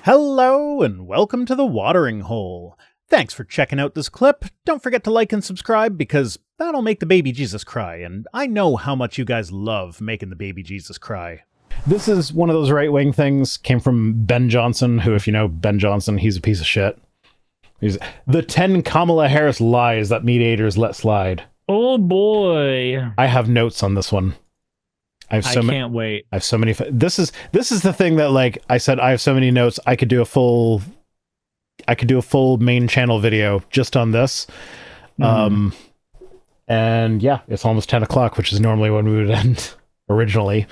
Hello and welcome to the Watering Hole. Thanks for checking out this clip. Don't forget to like and subscribe because that'll make the baby Jesus cry, and I know how much you guys love making the baby Jesus cry. This is one of those right-wing things, came from Ben Johnson, who, if you know Ben Johnson, he's a piece of shit. He's the 10 Kamala Harris lies that mediators let slide. Oh boy. I have notes on this one. I can't wait. I have so many. This is the thing that, like I said, I have so many notes. I could do a full main channel video just on this. And yeah, it's almost 10 o'clock, which is normally when we would end originally.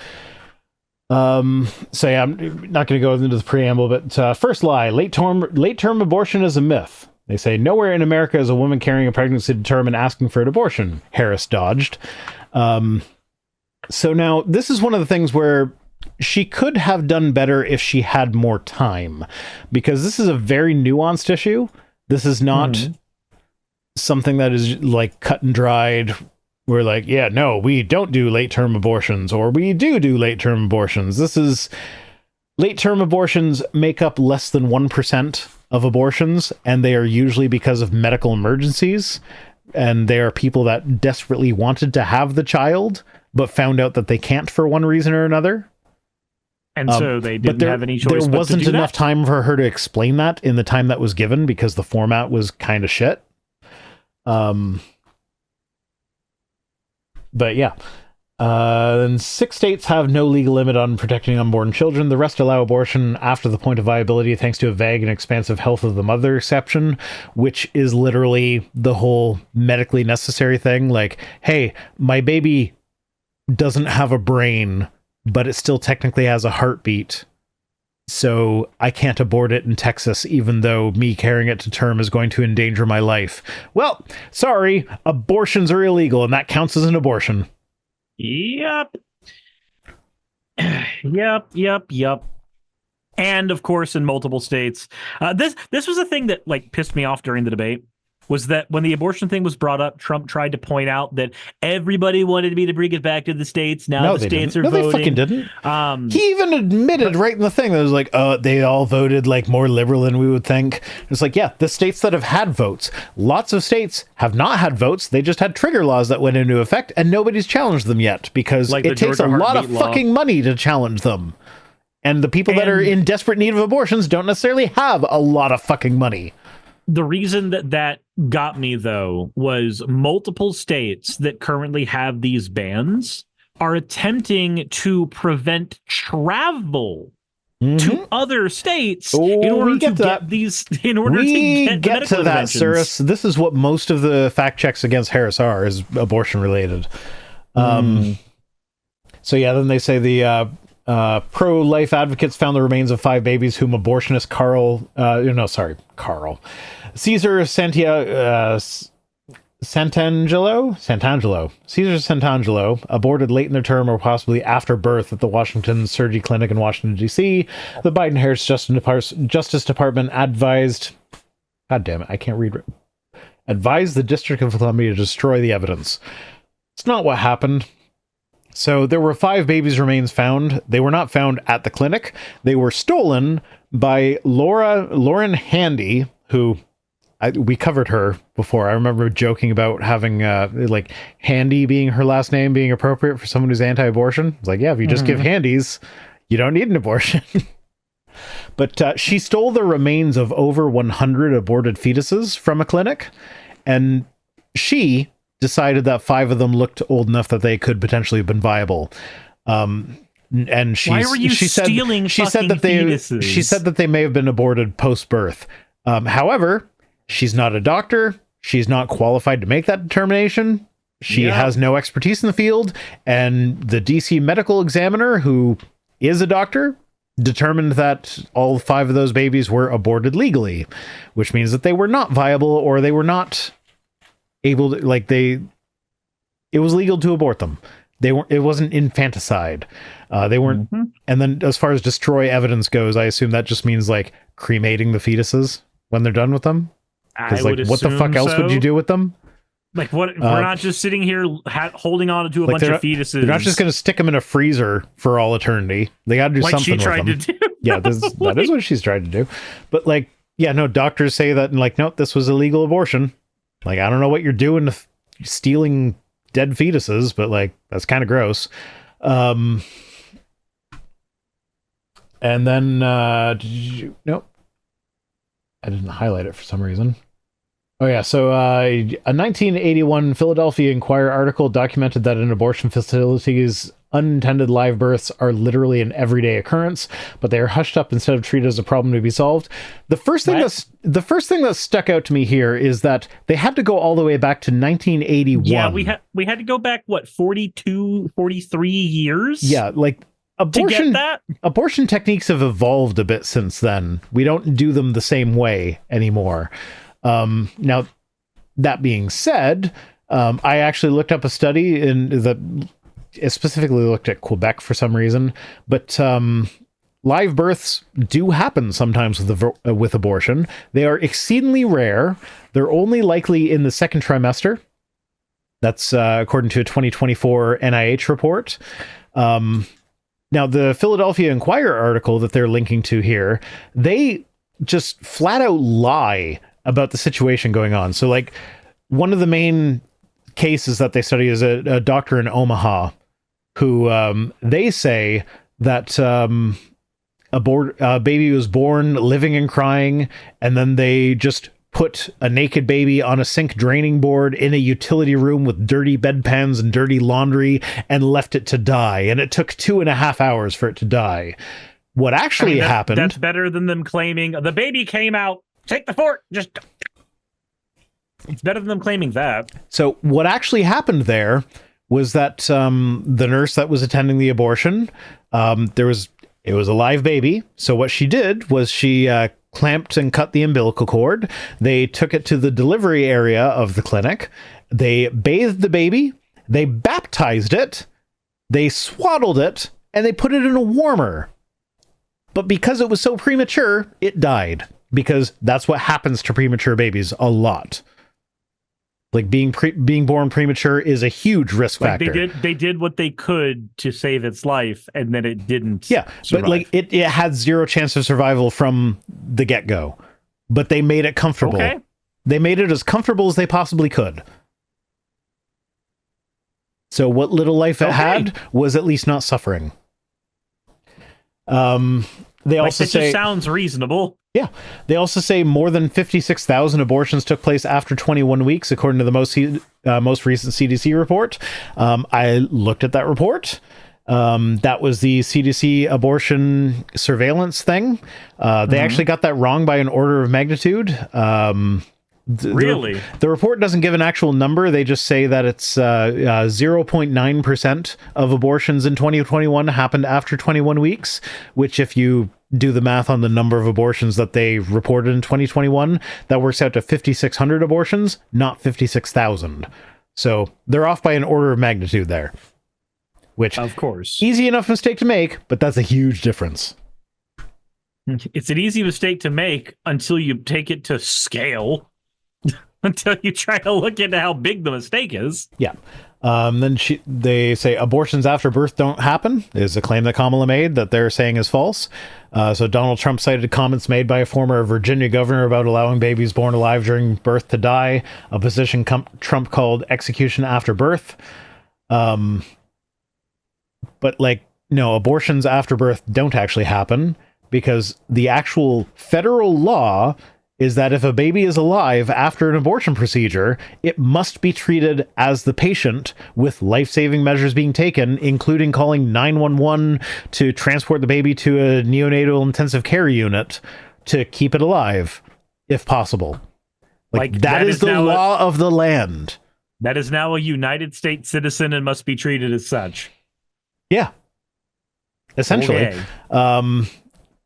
So yeah, I'm not going to go into the preamble, but first lie: late term abortion is a myth. They say nowhere in America is a woman carrying a pregnancy to term and asking for an abortion. Harris dodged. So now this is one of the things where she could have done better if she had more time, because this is a very nuanced issue. This is not something that is like cut and dried. We're like, yeah, no, we don't do late-term abortions, or we do late-term abortions. This is late-term abortions make up less than 1% of abortions, and they are usually because of medical emergencies, and they are people that desperately wanted to have the child but found out that they can't for one reason or another. And so they didn't have any choice. There wasn't enough time for her to explain that in the time that was given because the format was kind of shit. But yeah. And 6 states have no legal limit on protecting unborn children. The rest allow abortion after the point of viability thanks to a vague and expansive health of the mother exception, which is literally the whole medically necessary thing. Like, hey, my baby doesn't have a brain, but it still technically has a heartbeat, so I can't abort it in Texas, even though me carrying it to term is going to endanger my life. Well, sorry, abortions are illegal, and that counts as an abortion. Yep. Yep. And of course, in multiple states, this was a thing that like pissed me off during the debate. Was that when the abortion thing was brought up, Trump tried to point out that everybody wanted me to bring it back to the states. Now the states are voting. No, they fucking didn't. He even admitted right in the thing that was like, they all voted like more liberal than we would think. It's like, yeah, the states that have had votes. Lots of states have not had votes. They just had trigger laws that went into effect, and nobody's challenged them yet because like it takes a lot of fucking money to challenge them. And the people that are in desperate need of abortions don't necessarily have a lot of fucking money. The reason that got me, though, was multiple states that currently have these bans are attempting to prevent travel to other states in order to get these, in order to get to that, Cyrus. This is what most of the fact checks against Harris are, is abortion related. So yeah, then they say the pro-life advocates found the remains of 5 babies whom abortionist Cesar Santangelo aborted late in their term or possibly after birth at the Washington Surgi-Clinic in Washington, D.C. The Biden-Harris Justice Department advised... God damn it, I can't read... advised the District of Columbia to destroy the evidence. It's not what happened. So there were 5 babies' remains found. They were not found at the clinic. They were stolen by Lauren Handy, who we covered her before. I remember joking about having like Handy being her last name being appropriate for someone who's anti-abortion. It's like, yeah, if you just give handies, you don't need an abortion. But she stole the remains of over 100 aborted fetuses from a clinic, and she decided that 5 of them looked old enough that they could potentially have been viable. And she said that they may have been aborted post-birth. However, she's not a doctor. She's not qualified to make that determination. She has no expertise in the field. And the DC medical examiner, who is a doctor, determined that all 5 of those babies were aborted legally, which means that they were not viable, or they were not able to, like, it was legal to abort them. It wasn't infanticide. They weren't. And then as far as destroy evidence goes, I assume that just means like cremating the fetuses when they're done with them. Because like, what the fuck else would you do with them? Like, what? We're not just sitting here holding on to a bunch of fetuses. They're not just going to stick them in a freezer for all eternity. They got to do something with them. Like she tried to do. Yeah, that is what she's tried to do. But like, yeah, no, doctors say that, and like, nope, this was illegal abortion. Like, I don't know what you're doing to stealing dead fetuses, but like, that's kind of gross. And then, nope, I didn't highlight it for some reason. Oh, yeah. So a 1981 Philadelphia Inquirer article documented that in abortion facilities, unintended live births are literally an everyday occurrence, but they are hushed up instead of treated as a problem to be solved. The first thing that stuck out to me here is that they had to go all the way back to 1981. Yeah, we had to go back, what, 42, 43 years? Yeah, like abortion techniques have evolved a bit since then. We don't do them the same way anymore. Now, that being said, I actually looked up a study that specifically looked at Quebec for some reason, but live births do happen sometimes with abortion. They are exceedingly rare. They're only likely in the second trimester. That's according to a 2024 NIH report. Now, the Philadelphia Inquirer article that they're linking to here, they just flat out lie about the situation going on. So like one of the main cases that they study is a doctor in Omaha who they say that a baby was born living and crying, and then they just put a naked baby on a sink draining board in a utility room with dirty bedpans and dirty laundry and left it to die. And it took 2.5 hours for it to die. What actually happened... That's better than them claiming the baby came out. Take the fort. Just. It's better than them claiming that. So what actually happened there was that the nurse that was attending the abortion, it was a live baby. So what she did was she clamped and cut the umbilical cord. They took it to the delivery area of the clinic. They bathed the baby. They baptized it. They swaddled it, and they put it in a warmer. But because it was so premature, it died. Because that's what happens to premature babies a lot. Like being born premature is a huge risk factor. They did what they could to save its life, and then it didn't. Yeah, survive. But like it had zero chance of survival from the get-go. But they made it comfortable. Okay. They made it as comfortable as they possibly could. So what little life it had was at least not suffering. They also say just sounds reasonable. Yeah. They also say more than 56,000 abortions took place after 21 weeks, according to the most recent CDC report. I looked at that report. That was the CDC abortion surveillance thing. They actually got that wrong by an order of magnitude. Really? The report doesn't give an actual number. They just say that it's 0.9% of abortions in 2021 happened after 21 weeks, which if you do the math on the number of abortions that they reported in 2021, that works out to 5,600 abortions, not 56,000. So they're off by an order of magnitude there, which, of course, easy enough mistake to make, but that's a huge difference. It's an easy mistake to make until you take it to scale. Until you try to look into how big the mistake is. Yeah. Then they say abortions after birth don't happen is a claim that Kamala made that they're saying is false. So Donald Trump cited comments made by a former Virginia governor about allowing babies born alive during birth to die, a position Trump called execution after birth. But like, no, abortions after birth don't actually happen because the actual federal law is that if a baby is alive after an abortion procedure, it must be treated as the patient with life-saving measures being taken, including calling 911 to transport the baby to a neonatal intensive care unit to keep it alive, if possible. Like that is the law of the land. That is now a United States citizen and must be treated as such. Yeah. Essentially. Okay.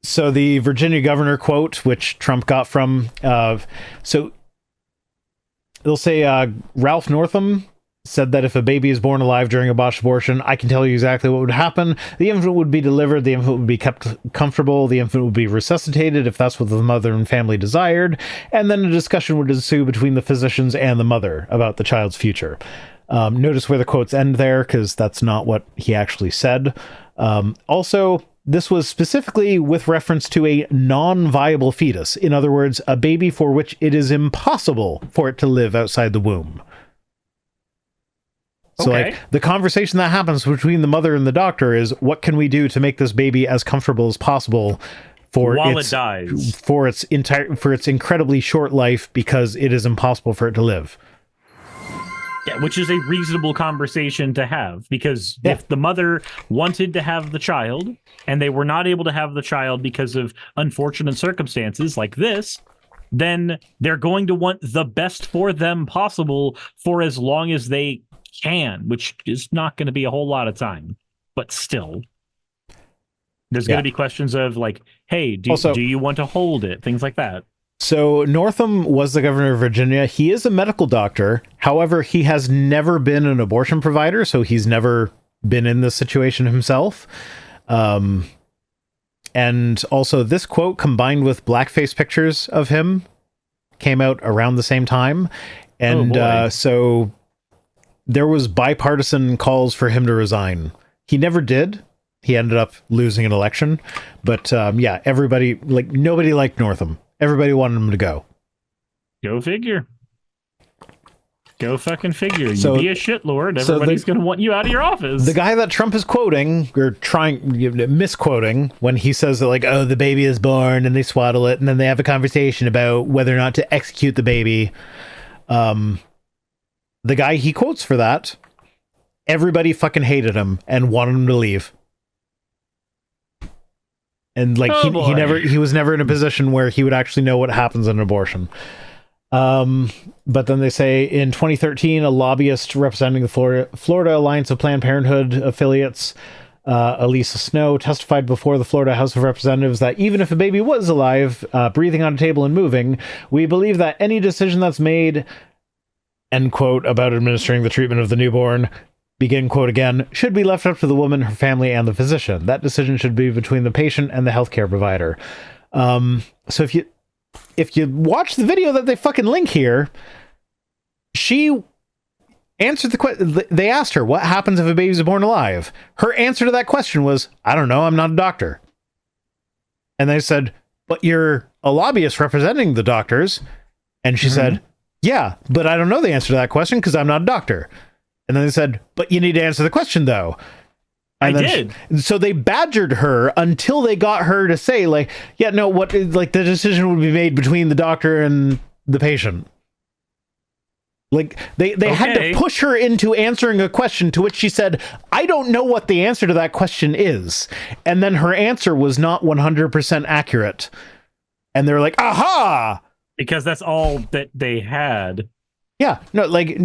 So the Virginia governor quote, which Trump got from, so they'll say Ralph Northam said that if a baby is born alive during a botched abortion, I can tell you exactly what would happen. The infant would be delivered, the infant would be kept comfortable, the infant would be resuscitated if that's what the mother and family desired, and then a discussion would ensue between the physicians and the mother about the child's future. Notice where the quotes end there, because that's not what he actually said. Also, this was specifically with reference to a non-viable fetus. In other words, a baby for which it is impossible for it to live outside the womb. So, like, the conversation that happens between the mother and the doctor is, what can we do to make this baby as comfortable as possible while it dies, for its incredibly short life, because it is impossible for it to live. Yeah, which is a reasonable conversation to have, because if the mother wanted to have the child and they were not able to have the child because of unfortunate circumstances like this, then they're going to want the best for them possible for as long as they can, which is not going to be a whole lot of time, but still there's going to be questions of like, hey, do you want to hold it, things like that. So Northam was the governor of Virginia. He is a medical doctor. However, he has never been an abortion provider, so he's never been in this situation himself. And also this quote, combined with blackface pictures of him, came out around the same time. And so there was bipartisan calls for him to resign. He never did. He ended up losing an election. But everybody, like, nobody liked Northam. Everybody wanted him to go. Go figure. Go fucking figure. You be a shitlord. Everybody's going to want you out of your office. The guy that Trump is quoting, or misquoting, when he says that, like, oh, the baby is born and they swaddle it and then they have a conversation about whether or not to execute the baby. The guy he quotes for that, everybody fucking hated him and wanted him to leave. And like he was never in a position where he would actually know what happens in an abortion. But then they say in 2013, a lobbyist representing the Florida Alliance of Planned Parenthood affiliates, Elisa Snow, testified before the Florida House of Representatives that even if a baby was alive, breathing on a table and moving, we believe that any decision that's made, end quote, about administering the treatment of the newborn, begin quote again, should be left up to the woman, her family, and the physician. That decision should be between the patient and the healthcare provider. So if you watch the video that they fucking link here, she answered the question. They asked her, what happens if a baby's born alive? Her answer to that question was, I don't know, I'm not a doctor. And they said, but you're a lobbyist representing the doctors. And she said, yeah, but I don't know the answer to that question because I'm not a doctor. And then they said, but you need to answer the question, though. And I did. So they badgered her until they got her to say, like, yeah, no, the decision would be made between the doctor and the patient. Like, they had to push her into answering a question to which she said, I don't know what the answer to that question is. And then her answer was not 100% accurate. And they're like, aha! Because that's all that they had. Yeah, no, like,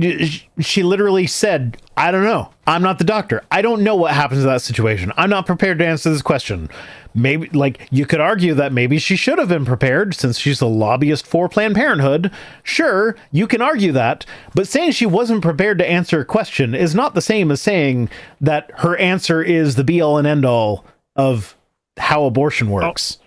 she literally said, I don't know. I'm not the doctor. I don't know what happens in that situation. I'm not prepared to answer this question. Maybe, like, you could argue that maybe she should have been prepared since she's a lobbyist for Planned Parenthood. Sure, you can argue that. But saying she wasn't prepared to answer a question is not the same as saying that her answer is the be-all and end-all of how abortion works.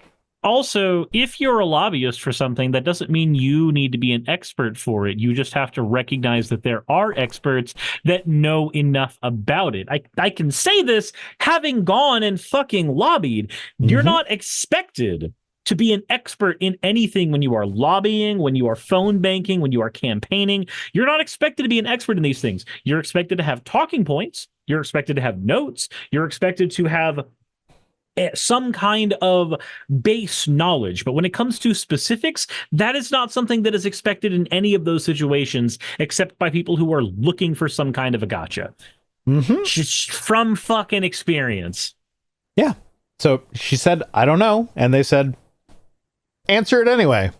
Also, if you're a lobbyist for something, that doesn't mean you need to be an expert for it. You just have to recognize that there are experts that know enough about it. I can say this having gone and fucking lobbied. You're not expected to be an expert in anything when you are lobbying, when you are phone banking, when you are campaigning. You're not expected to be an expert in these things. You're expected to have talking points. You're expected to have notes. You're expected to have some kind of base knowledge. But when it comes to specifics, that is not something that is expected in any of those situations, except by people who are looking for some kind of a gotcha. Just from fucking experience. Yeah. So she said, I don't know. And they said, answer it anyway.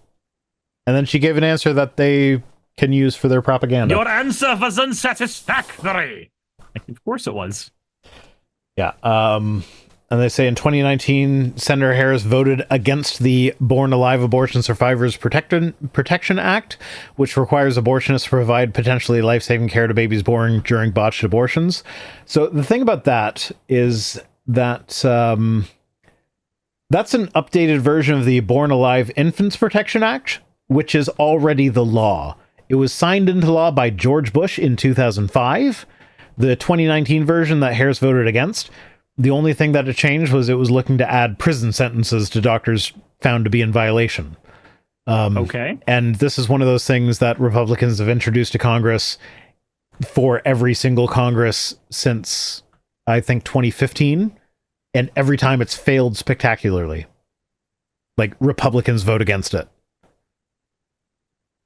And then she gave an answer that they can use for their propaganda. Your answer was unsatisfactory. Of course it was. Yeah. And they say in 2019, Senator Harris voted against the Born Alive Abortion Survivors Protection Act, which requires abortionists to provide potentially life-saving care to babies born during botched abortions. So the thing about that is that that's an updated version of the Born Alive Infants Protection Act, which is already the law. It was signed into law by George Bush in 2005. The 2019 version that Harris voted against, the only thing that it changed was it was looking to add prison sentences to doctors found to be in violation. Okay. And this is one of those things that Republicans have introduced to Congress for every single Congress since, I think, 2015. And every time it's failed spectacularly. Like, Republicans vote against it.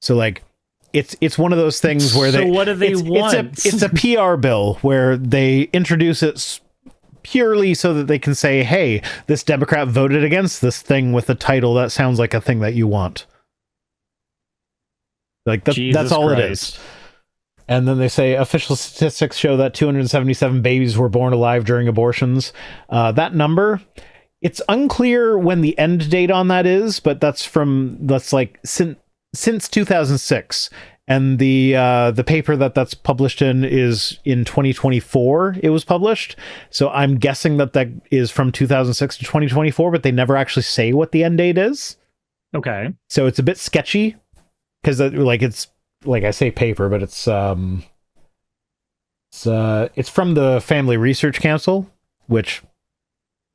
So, like, it's one of those things where so what do they want? It's a PR bill where they introduce it purely so that they can say, hey, this Democrat voted against this thing with a title that sounds like a thing that you want. Like, that's all Christ. It is. And then they say official statistics show that 277 babies were born alive during abortions. That number, it's unclear when the end date on that is, but that's like since 2006. And the paper that's published in is in 2024. It was published, so I'm guessing that is from 2006 to 2024. But they never actually say what the end date is. Okay, so it's a bit sketchy because it's like I say paper, but it's from the Family Research Council, which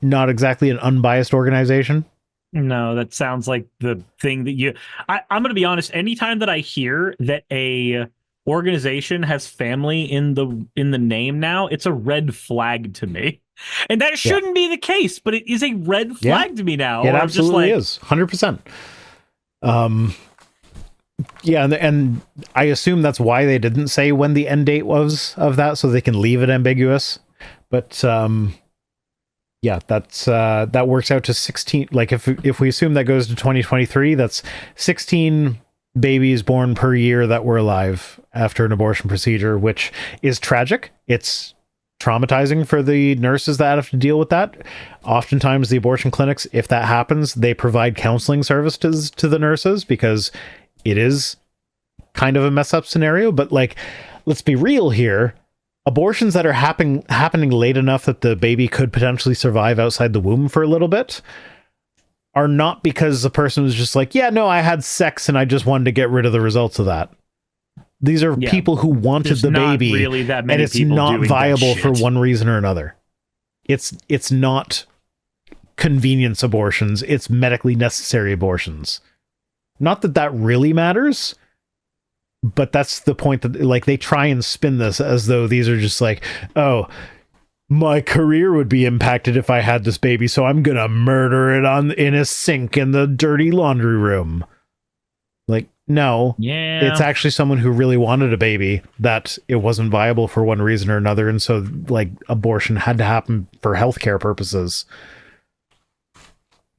not exactly an unbiased organization. No, that sounds like the thing that I'm going to be honest. Anytime that I hear that a organization has family in the name now, it's a red flag to me. And that shouldn't be the case, but it is a red flag to me now. It absolutely is. 100%. Yeah, and I assume that's why they didn't say when the end date was of that, so they can leave it ambiguous. But yeah, that works out to 16. Like if we assume that goes to 2023, that's 16 babies born per year that were alive after an abortion procedure, which is tragic. It's traumatizing for the nurses that have to deal with that. Oftentimes the abortion clinics, if that happens, they provide counseling services to the nurses because it is kind of a mess up scenario. But like, let's be real here. Abortions that are happening late enough that the baby could potentially survive outside the womb for a little bit are not because the person was just like, yeah, no, I had sex and I just wanted to get rid of the results of that. These are people who wanted the baby, really that many, and it's not viable for one reason or another. It's not convenience abortions. It's medically necessary abortions. Not that really matters. But that's the point, that like they try and spin this as though these are just like, oh, my career would be impacted if I had this baby, so I'm gonna murder it in a sink in the dirty laundry room. Like, no, it's actually someone who really wanted a baby that it wasn't viable for one reason or another, and so like abortion had to happen for healthcare purposes.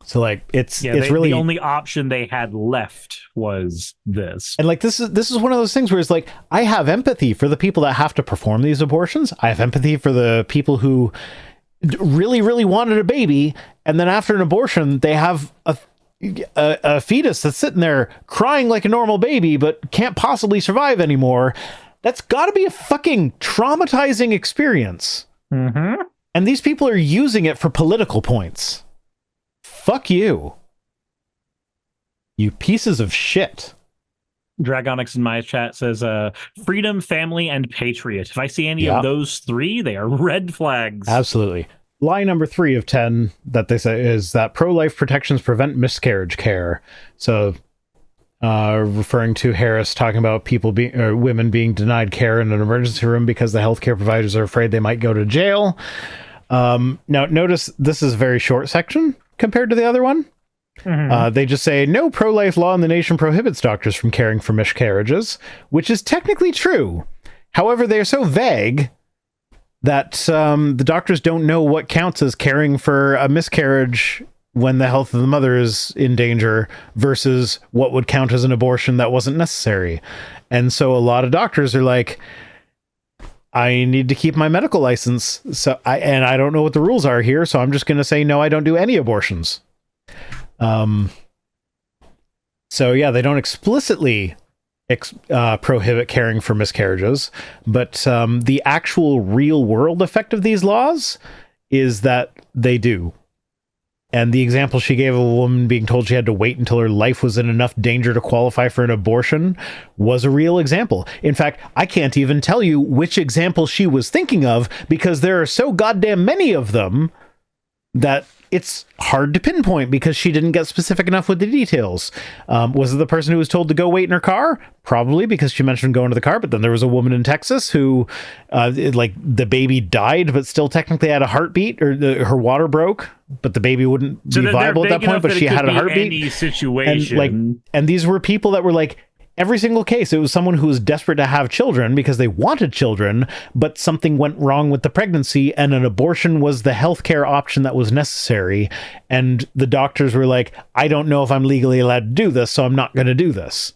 So like it's really the only option they had left was this. And like this is one of those things where it's like, I have empathy for the people that have to perform these abortions. I have empathy for the people who really, really wanted a baby, and then after an abortion they have a fetus that's sitting there crying like a normal baby but can't possibly survive anymore. That's got to be a fucking traumatizing experience. Mm-hmm. And these people are using it for political points. Fuck you. You pieces of shit. Dragonics in my chat says, freedom, family, and patriot. If I see any of those three, they are red flags. Absolutely. Lie number 3 of 10 that they say is that pro-life protections prevent miscarriage care. So, referring to Harris talking about women being denied care in an emergency room because the healthcare providers are afraid they might go to jail. Now, notice this is a very short section compared to the other one. Mm-hmm. They just say, no pro-life law in the nation prohibits doctors from caring for miscarriages, which is technically true. However, they are so vague that the doctors don't know what counts as caring for a miscarriage when the health of the mother is in danger versus what would count as an abortion that wasn't necessary. And so a lot of doctors are like, I need to keep my medical license. So I don't know what the rules are here. So I'm just going to say, no, I don't do any abortions. So yeah, they don't explicitly prohibit caring for miscarriages, but the actual real world effect of these laws is that they do. And the example she gave of a woman being told she had to wait until her life was in enough danger to qualify for an abortion was a real example. In fact, I can't even tell you which example she was thinking of because there are so goddamn many of them that it's hard to pinpoint because she didn't get specific enough with the details. Was it the person who was told to go wait in her car? Probably, because she mentioned going to the car, but then there was a woman in Texas who, the baby died, but still technically had a heartbeat, or her water broke, but the baby wouldn't be viable at that point, but she had a heartbeat. Any situation. And these were people that were like, every single case, it was someone who was desperate to have children because they wanted children, but something went wrong with the pregnancy and an abortion was the healthcare option that was necessary. And the doctors were like, I don't know if I'm legally allowed to do this, so I'm not going to do this.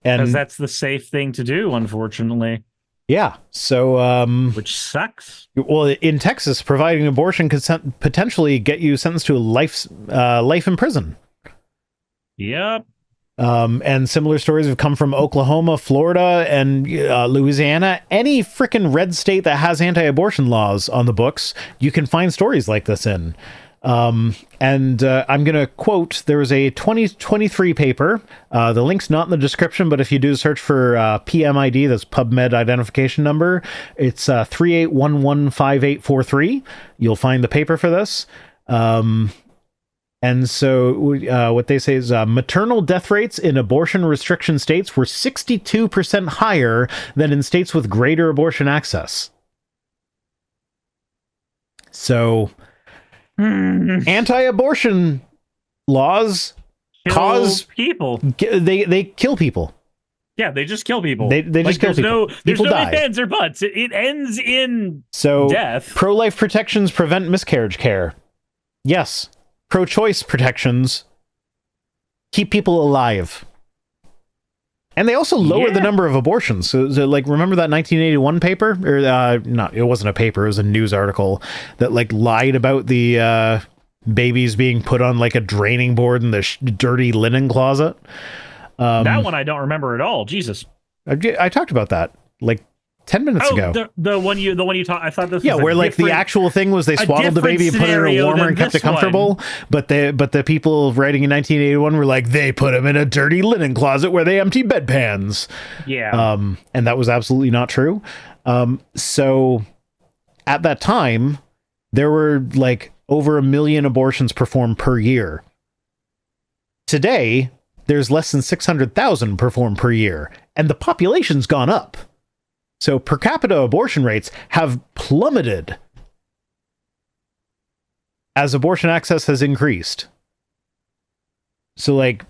And because that's the safe thing to do, unfortunately. Yeah. So, which sucks. Well, in Texas, providing an abortion could potentially get you sentenced to life in prison. Yep. And similar stories have come from Oklahoma, Florida, and Louisiana. Any freaking red state that has anti-abortion laws on the books, you can find stories like this in. I'm going to quote, there was a 2023 paper. The link's not in the description, but if you do search for PMID, that's PubMed identification number, it's 38115843. You'll find the paper for this. And so what they say is maternal death rates in abortion restriction states were 62% higher than in states with greater abortion access. So anti-abortion laws cause people. They kill people. Yeah, they just kill people. They just kill people. There's people no die. ifs, ands, or buts. It ends in death. Pro-life protections prevent miscarriage care. Yes. Pro-choice protections keep people alive. And they also lower the number of abortions. So like, remember that 1981 paper? Or it wasn't a paper, it was a news article that like lied about the babies being put on like a draining board in the dirty linen closet. That one I don't remember at all. Jesus. I talked about that like 10 minutes ago. The one you talked. I thought this. Yeah, was where like the actual thing was they swaddled the baby and put it in a warmer and kept it comfortable. But the people writing in 1981 were like, they put him in a dirty linen closet where they empty bedpans. Yeah. And that was absolutely not true. So at that time, there were like over 1 million abortions performed per year. Today, there's less than 600,000 performed per year, and the population's gone up. So per capita abortion rates have plummeted as abortion access has increased. So like,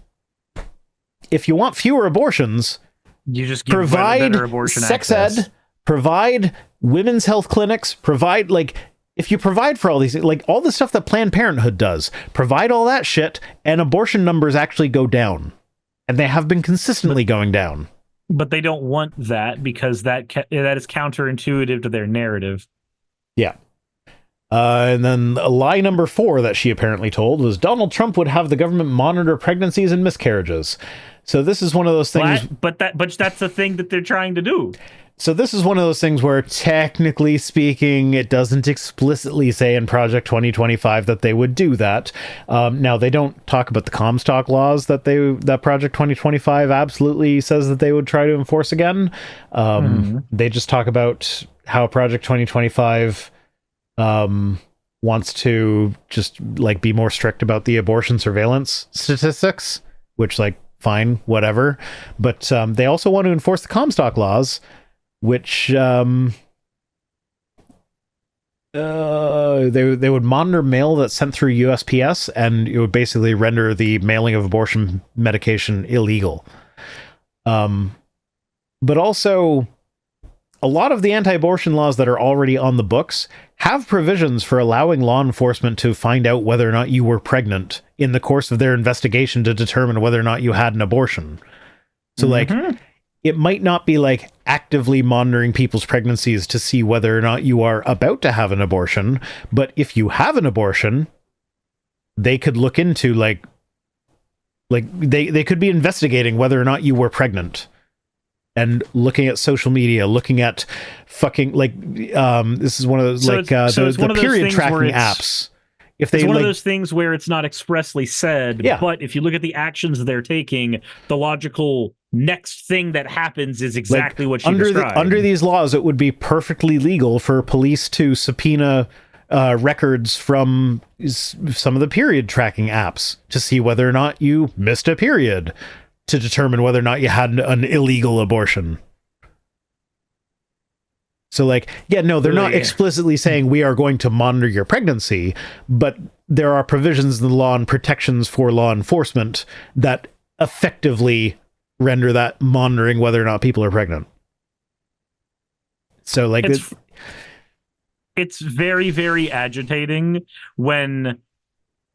if you want fewer abortions, you just give provide better abortion sex access. ed, provide women's health clinics, provide like, if you provide for all these, like all the stuff that Planned Parenthood does, provide all that shit, and abortion numbers actually go down. And they have been consistently going down. But they don't want that because that is counterintuitive to their narrative. Yeah. And then lie number 4 that she apparently told was Donald Trump would have the government monitor pregnancies and miscarriages. So this is one of those things. But that's the thing that they're trying to do. So this is one of those things where, technically speaking, it doesn't explicitly say in Project 2025 that they would do that. Now, they don't talk about the Comstock laws that Project 2025 absolutely says that they would try to enforce again. They just talk about how Project 2025 wants to just like be more strict about the abortion surveillance statistics, which like fine, whatever. But they also want to enforce the Comstock laws, which they would monitor mail that's sent through USPS, and it would basically render the mailing of abortion medication illegal. But also, a lot of the anti-abortion laws that are already on the books have provisions for allowing law enforcement to find out whether or not you were pregnant in the course of their investigation to determine whether or not you had an abortion. So like, it might not be like actively monitoring people's pregnancies to see whether or not you are about to have an abortion, but if you have an abortion, they could look into like they could be investigating whether or not you were pregnant and looking at social media, looking at fucking this is one of those the period tracking apps. If it's one of those things where it's not expressly said, but if you look at the actions they're taking, the logical next thing that happens is exactly what you described. Under these laws, it would be perfectly legal for police to subpoena records from some of the period tracking apps to see whether or not you missed a period, to determine whether or not you had an illegal abortion. So they're not explicitly saying we are going to monitor your pregnancy, but there are provisions in the law and protections for law enforcement that effectively render that monitoring whether or not people are pregnant. So it's very, very agitating when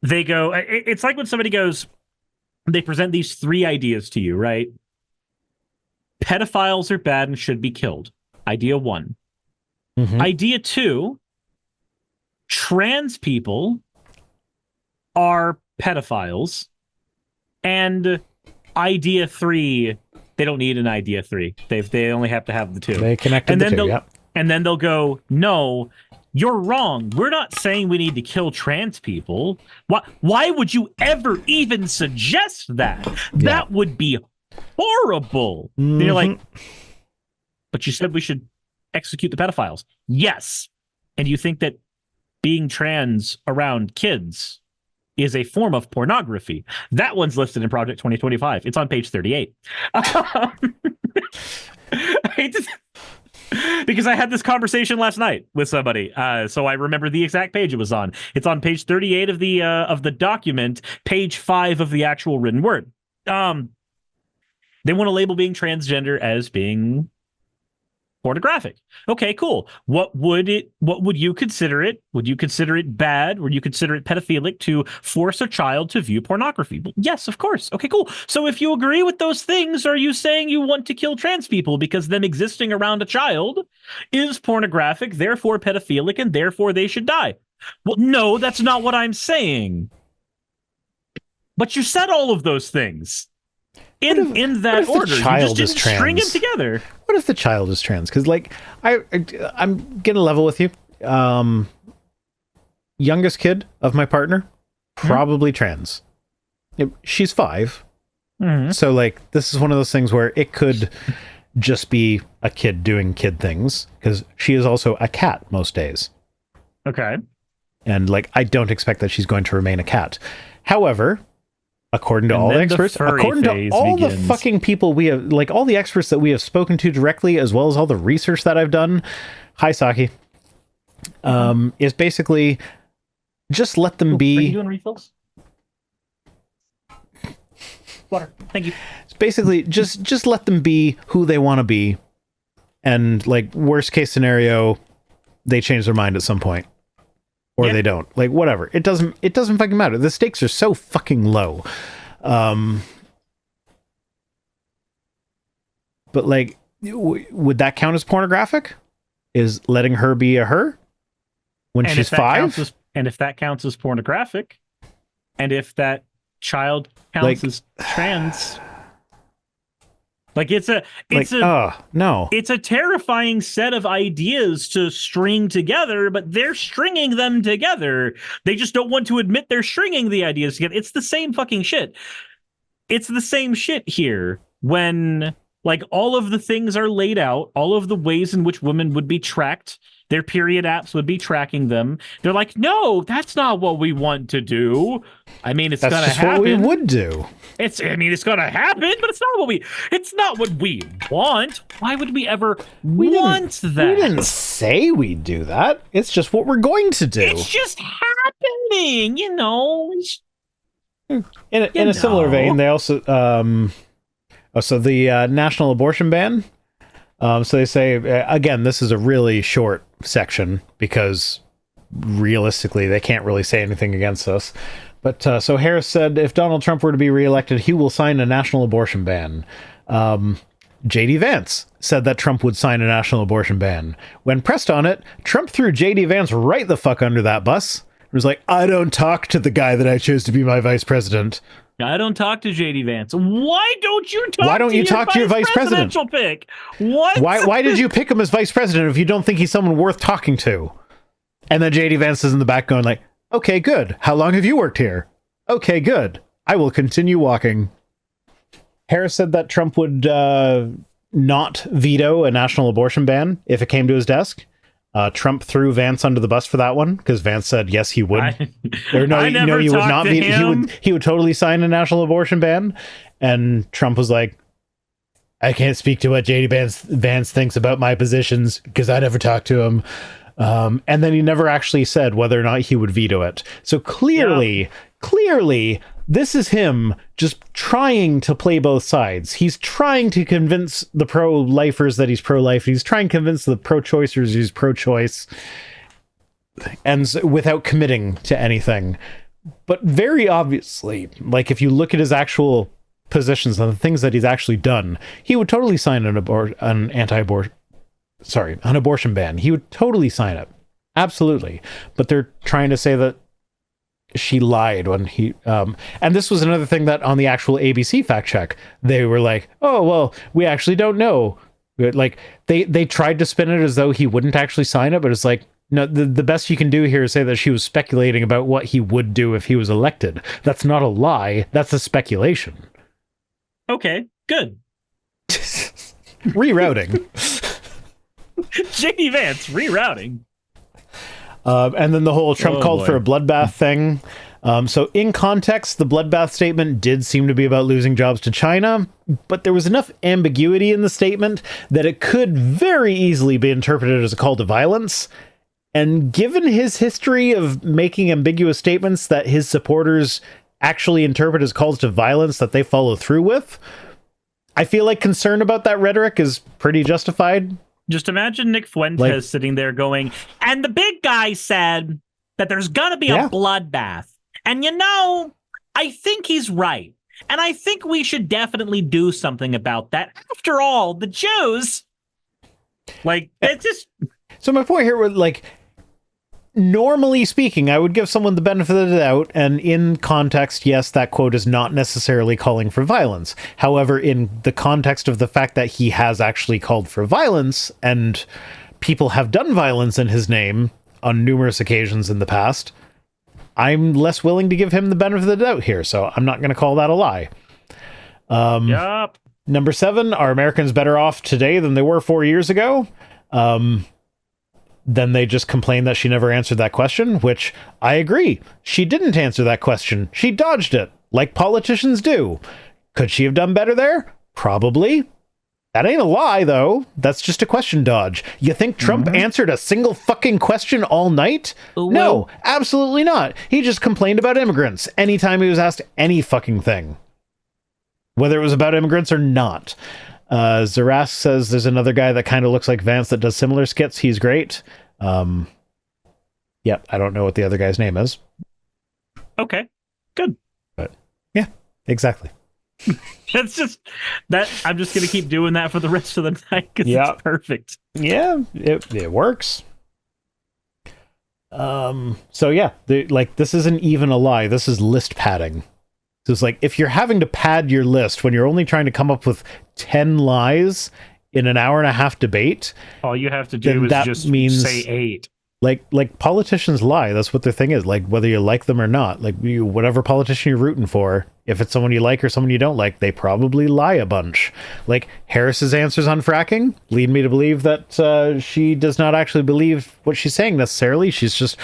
they go, it's like when somebody goes, they present these 3 ideas to you, right? Pedophiles are bad and should be killed. Idea 1. Mm-hmm. Idea 2, trans people are pedophiles. And idea 3, they don't need an idea 3. They only have to have the 2. They connected the 2, yep. And then they'll go, no, you're wrong. We're not saying we need to kill trans people. Why would you ever even suggest that? Yeah. That would be horrible. Mm-hmm. And you're like, but you said we should execute the pedophiles. Yes. And you think that being trans around kids is a form of pornography. That one's listed in Project 2025. It's on page 38. Because I had this conversation last night with somebody, so I remember the exact page it was on. It's on page 38 of the document, page 5 of the actual written word. They want to label being transgender as being pornographic. Okay, cool. What would you consider it? Would you consider it bad? Would you consider it pedophilic to force a child to view pornography? Well, yes, of course. Okay, cool. So if you agree with those things, are you saying you want to kill trans people because them existing around a child is pornographic, therefore pedophilic, and therefore they should die? Well, no, that's not what I'm saying. But you said all of those things. In that order, you just didn't string them together. What if the child is trans? Because I'm gonna level with you. Youngest kid of my partner, probably trans. She's 5, so this is one of those things where it could just be a kid doing kid things, because she is also a cat most days. Okay, and I don't expect that she's going to remain a cat. However, according to all the experts, according to all the fucking people we have, all the experts that we have spoken to directly, as well as all the research that I've done, hi Saki, is basically just let them be. Are you doing refills? Water, thank you. It's basically just let them be who they want to be, and worst case scenario, they change their mind at some point. Or they don't. Whatever. It doesn't fucking matter. The stakes are so fucking low. But would that count as pornographic? Is letting her be a her when she's 5? And if that counts as pornographic, and if that child counts as trans, it's a terrifying set of ideas to string together, but they're stringing them together. They just don't want to admit they're stringing the ideas together. It's the same fucking shit. It's the same shit here when all of the things are laid out, all of the ways in which women would be tracked, their period apps would be tracking them. They're like, no, that's not what we want to do. I mean, it's gonna happen. What we would do. It's gonna happen, but it's not what we want. Why would we ever want that? We didn't say we'd do that. It's just what we're going to do. It's just happening, In a similar vein, they also so the national abortion ban. So they say, again, this is a really short section because realistically they can't really say anything against us. But so Harris said if Donald Trump were to be reelected, he will sign a national abortion ban. J.D. Vance said that Trump would sign a national abortion ban. When pressed on it, Trump threw J.D. Vance right the fuck under that bus. It was like, I don't talk to the guy that I chose to be my vice president. I don't talk to J.D. Vance. Why don't you talk to your vice president? Pick? What? Why did you pick him as vice president if you don't think he's someone worth talking to? And then J.D. Vance is in the back going like, okay, good. How long have you worked here? Okay, good. I will continue walking. Harris said that Trump would not veto a national abortion ban if it came to his desk. Trump threw Vance under the bus for that one because Vance said yes he would. He would not veto. He would totally sign a national abortion ban. And Trump was like, I can't speak to what J.D. Vance thinks about my positions because I never talked to him. And then he never actually said whether or not he would veto it. So clearly, this is him just trying to play both sides. He's trying to convince the pro-lifers that he's pro-life. He's trying to convince the pro-choicers he's pro-choice, and without committing to anything. But very obviously, like if you look at his actual positions and the things that he's actually done, he would totally sign an abortion ban. He would totally sign it. Absolutely. But they're trying to say that she lied when he and this was another thing that on the actual ABC fact check they were like, oh well, we actually don't know. Like they tried to spin it as though he wouldn't actually sign it, but it's like, no, the best you can do here is say that she was speculating about what he would do if he was elected. That's not a lie, that's a speculation. Okay, good. Rerouting. J.D. Vance rerouting. And then the whole Trump called for a bloodbath thing. So in context, the bloodbath statement did seem to be about losing jobs to China, but there was enough ambiguity in the statement that it could very easily be interpreted as a call to violence. And given his history of making ambiguous statements that his supporters actually interpret as calls to violence that they follow through with, I feel like concern about that rhetoric is pretty justified. Just imagine Nick Fuentes sitting there going, and the big guy said that there's going to be a bloodbath. And I think he's right. And I think we should definitely do something about that. After all, the Jews, it's just... So my point here was, normally speaking, I would give someone the benefit of the doubt, and in context, yes, that quote is not necessarily calling for violence. However, in the context of the fact that he has actually called for violence, and people have done violence in his name on numerous occasions in the past, I'm less willing to give him the benefit of the doubt here, so I'm not going to call that a lie. Yup. Number 7, are Americans better off today than they were 4 years ago? Then they just complained that she never answered that question, which I agree. She didn't answer that question. She dodged it, like politicians do. Could she have done better there? Probably. That ain't a lie, though. That's just a question dodge. You think Trump answered a single fucking question all night? No, absolutely not. He just complained about immigrants anytime he was asked any fucking thing, whether it was about immigrants or not. Zarask says there's another guy that kind of looks like Vance that does similar skits. He's great. Yep, I don't know what the other guy's name is. Okay, good. But yeah, exactly. That's just that. I'm just gonna keep doing that for the rest of the night because it's perfect. Yeah, it works. So yeah, this isn't even a lie. This is list padding. So it's like, if you're having to pad your list when you're only trying to come up with 10 lies in an hour and a half debate, all you have to do is just say 8. Like politicians lie. That's what their thing is. Like, whether you like them or not, whatever politician you're rooting for, if it's someone you like or someone you don't like, they probably lie a bunch. Like Harris's answers on fracking lead me to believe that she does not actually believe what she's saying necessarily. She's just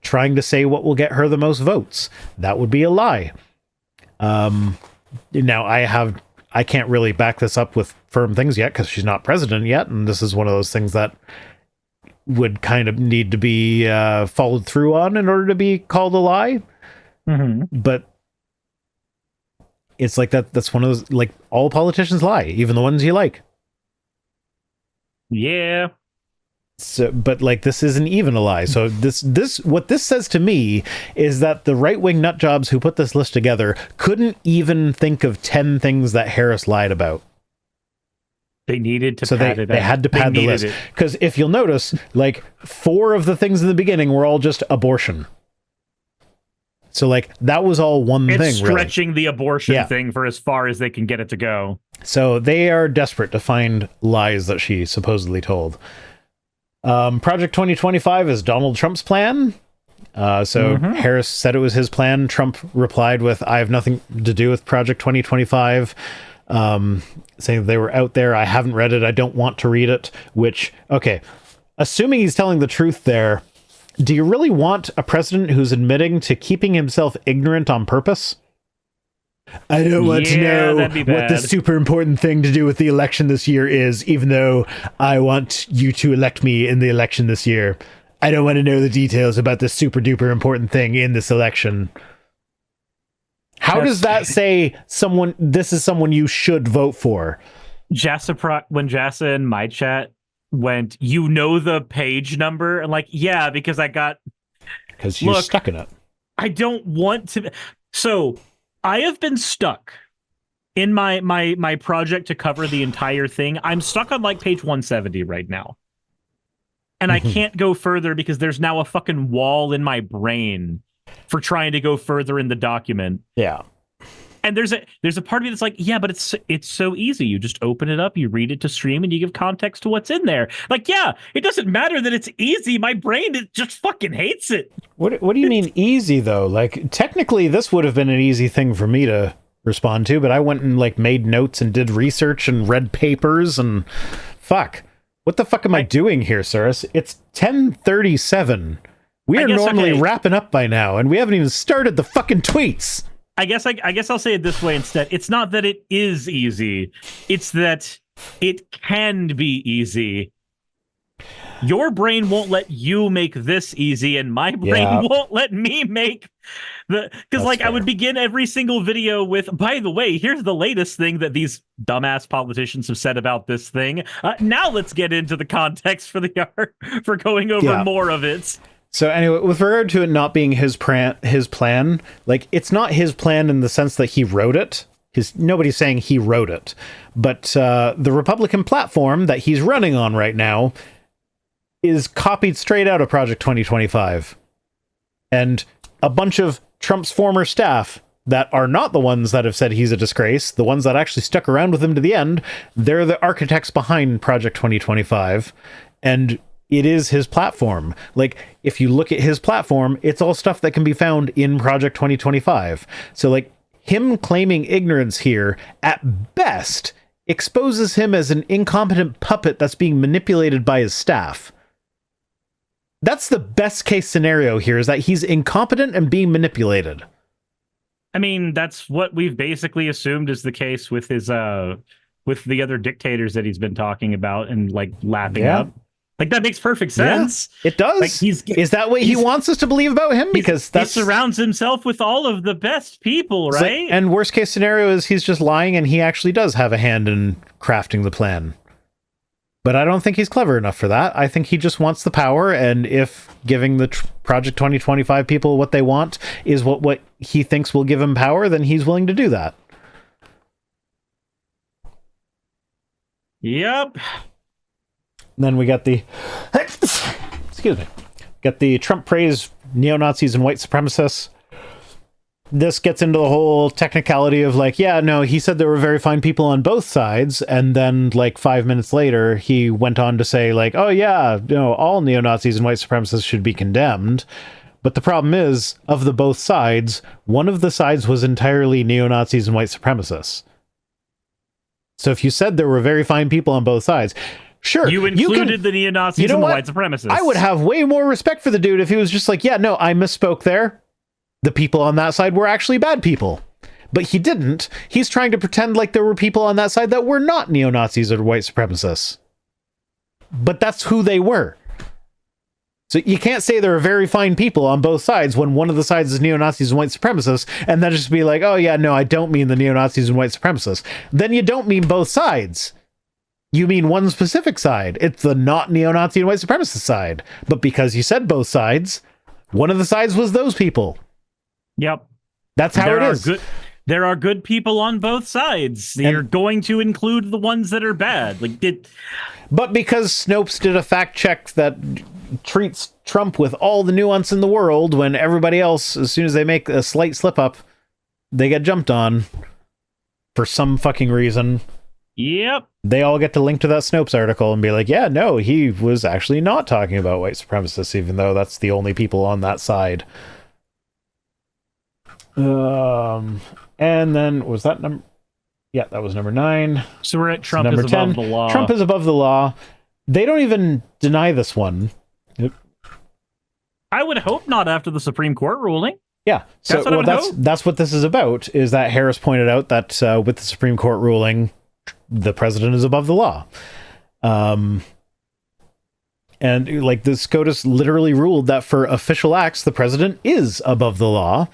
trying to say what will get her the most votes. That would be a lie. Now I can't really back this up with firm things yet because she's not president yet, and this is one of those things that would kind of need to be followed through on in order to be called a lie. But it's like that's one of those, like, all politicians lie, even the ones you like. Yeah. So, but this isn't even a lie. So what this says to me is that the right-wing nutjobs who put this list together couldn't even think of 10 things that Harris lied about. They needed to so pad they had to pad the list. Because if you'll notice, like 4 of the things in the beginning were all just abortion. So like that was all one thing. Stretching the abortion Yeah. thing for as far as they can get it to go. So they are desperate to find lies that she supposedly told. Project 2025 is Donald Trump's plan. Harris said it was his plan. Trump replied with, I have nothing to do with Project 2025. Saying they were out there. I haven't read it. I don't want to read it. Which, okay, assuming he's telling the truth there, do you really want a president who's admitting to keeping himself ignorant on purpose? I don't want to know what the super important thing to do with the election this year is, even though I want you to elect me in the election this year. I don't want to know the details about the super duper important thing in this election. How does that say this is someone you should vote for? When Jassa in my chat went, you know the page number? And like, yeah, because because you're stuck in it. I don't want to. So I have been stuck in my project to cover the entire thing. I'm stuck on like page 170 right now. And I can't go further because there's now a fucking wall in my brain for trying to go further in the document. Yeah. And there's a part of me that's like, yeah, but it's so easy. You just open it up, you read it to stream, and you give context to what's in there. Like, yeah, it doesn't matter that it's easy. My brain just fucking hates it. What do you mean easy though? Like technically this would have been an easy thing for me to respond to, but I went and like made notes and did research and read papers and fuck. What the fuck am I doing here, Cyrus? It's 10:37. We are normally wrapping up by now, and we haven't even started the fucking tweets. I guess I'll say it this way instead. It's not that it is easy. It's that it can be easy. Your brain won't let you make this easy, and my brain won't let me make because like fair. I would begin every single video with, by the way, here's the latest thing that these dumbass politicians have said about this thing. Now let's get into the context for the art for going over more of it. So anyway, with regard to it not being his plan, like it's not his plan in the sense that he wrote it. Nobody's saying he wrote it, but the Republican platform that he's running on right now is copied straight out of Project 2025. And a bunch of Trump's former staff that are not the ones that have said he's a disgrace, the ones that actually stuck around with him to the end, they're the architects behind Project 2025. And it is his platform. Like, if you look at his platform, it's all stuff that can be found in Project 2025. So, like, him claiming ignorance here, at best, exposes him as an incompetent puppet that's being manipulated by his staff. That's the best case scenario here, is that he's incompetent and being manipulated. I mean, that's what we've basically assumed is the case with his with the other dictators that he's been talking about and like lapping up. Like, that makes perfect sense. Yeah, it does. Like, is that what he wants us to believe about him? Because he surrounds himself with all of the best people, right? And worst case scenario is he's just lying and he actually does have a hand in crafting the plan. But I don't think he's clever enough for that. I think he just wants the power, and if giving the Project 2025 people what they want is what he thinks will give him power, then he's willing to do that. Yep. Then we got the Trump praise neo-Nazis and white supremacists. This gets into the whole technicality of like, yeah, no, he said there were very fine people on both sides, and then like 5 minutes later he went on to say like, oh yeah, all neo-Nazis and white supremacists should be condemned. But the problem is, of the both sides, one of the sides was entirely neo-Nazis and white supremacists. So if you said there were very fine people on both sides, sure, you included the neo-Nazis and the white supremacists. I would have way more respect for the dude if he was just like, yeah, no, I misspoke there. The people on that side were actually bad people. But he didn't. He's trying to pretend like there were people on that side that were not neo-Nazis or white supremacists. But that's who they were. So you can't say there are very fine people on both sides when one of the sides is neo-Nazis and white supremacists, and then just be like, oh yeah, no, I don't mean the neo-Nazis and white supremacists. Then you don't mean both sides. You mean one specific side. It's the not neo-Nazi and white supremacist side. But because you said both sides, one of the sides was those people. Yep. That's how it is. there are good people on both sides. You're going to include the ones that are bad. But because Snopes did a fact check that treats Trump with all the nuance in the world, when everybody else, as soon as they make a slight slip up, they get jumped on for some fucking reason. Yep. They all get to link to that Snopes article and be like, yeah, no, he was actually not talking about white supremacists, even though that's the only people on that side. And then, was that number? Yeah, that was number 9. So we're at Trump number is 10. above the law. Trump is above the law. They don't even deny this one. I would hope not after the Supreme Court ruling. Yeah, so that's what this is about, is that Harris pointed out that with the Supreme Court ruling, the president is above the law. And like the SCOTUS literally ruled that for official acts, the president is above the law.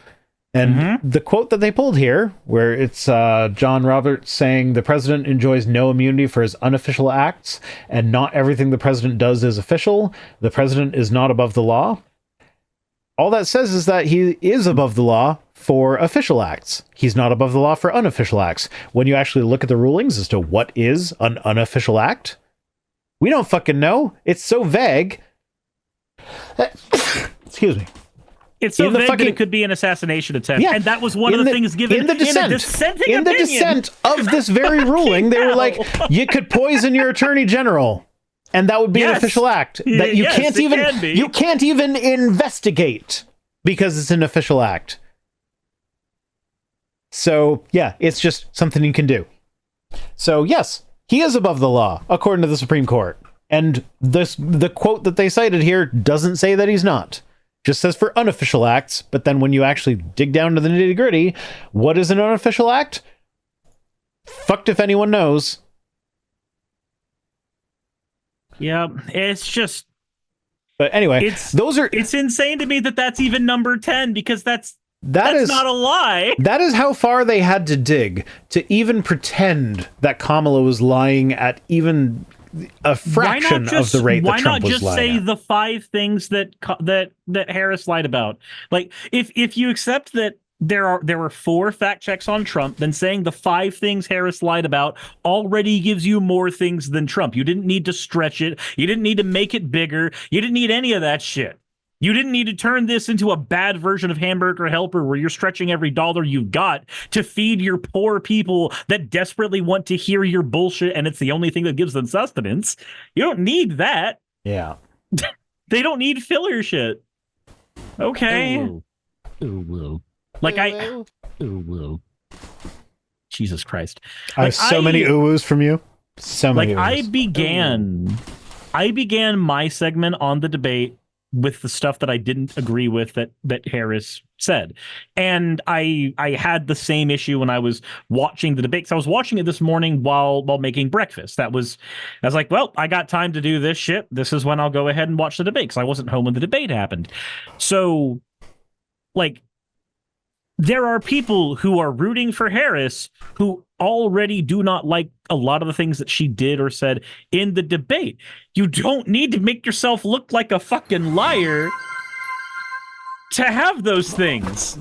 And the quote that they pulled here, where it's John Roberts saying the president enjoys no immunity for his unofficial acts, and not everything the president does is official. The president is not above the law. All that says is that he is above the law for official acts. He's not above the law for unofficial acts. When you actually look at the rulings as to what is an unofficial act, we don't fucking know. It's so vague. Excuse me. It's so vague that it could be an assassination attempt. Yeah, and that was one of the things given in the dissent of this very ruling. They were like, you could poison your attorney general, and that would be an official act that you can't even investigate because it's an official act. So yeah, it's just something you can do. So yes, he is above the law according to the Supreme Court, and the quote that they cited here doesn't say that he's not. Just says for unofficial acts, but then when you actually dig down to the nitty gritty, what is an unofficial act? Fucked if anyone knows. Yeah, it's just. But anyway, it's insane to me that that's even number 10, because that's not a lie. That is how far they had to dig to even pretend that Kamala was lying at even a fraction of the rate that Trump was lying. Why not just say the 5 things that Harris lied about? Like, if you accept that there were 4 fact checks on Trump, then saying the 5 things Harris lied about already gives you more things than Trump. You didn't need to stretch it. You didn't need to make it bigger. You didn't need any of that shit. You didn't need to turn this into a bad version of Hamburger Helper where you're stretching every dollar you've got to feed your poor people that desperately want to hear your bullshit, and it's the only thing that gives them sustenance. You don't need that. Yeah. They don't need filler shit. Okay. Ooh. Like Ooh. Jesus Christ. I have so many ooh-woos from you. So many ooh-woos. I began my segment on the debate with the stuff that I didn't agree with that Harris said. And I had the same issue when I was watching the debate. So I was watching it this morning while making breakfast. I was like, well, I got time to do this shit. This is when I'll go ahead and watch the debate, because I wasn't home when the debate happened. So, like, there are people who are rooting for Harris who already do not like a lot of the things that she did or said in the debate. You don't need to make yourself look like a fucking liar to have those things.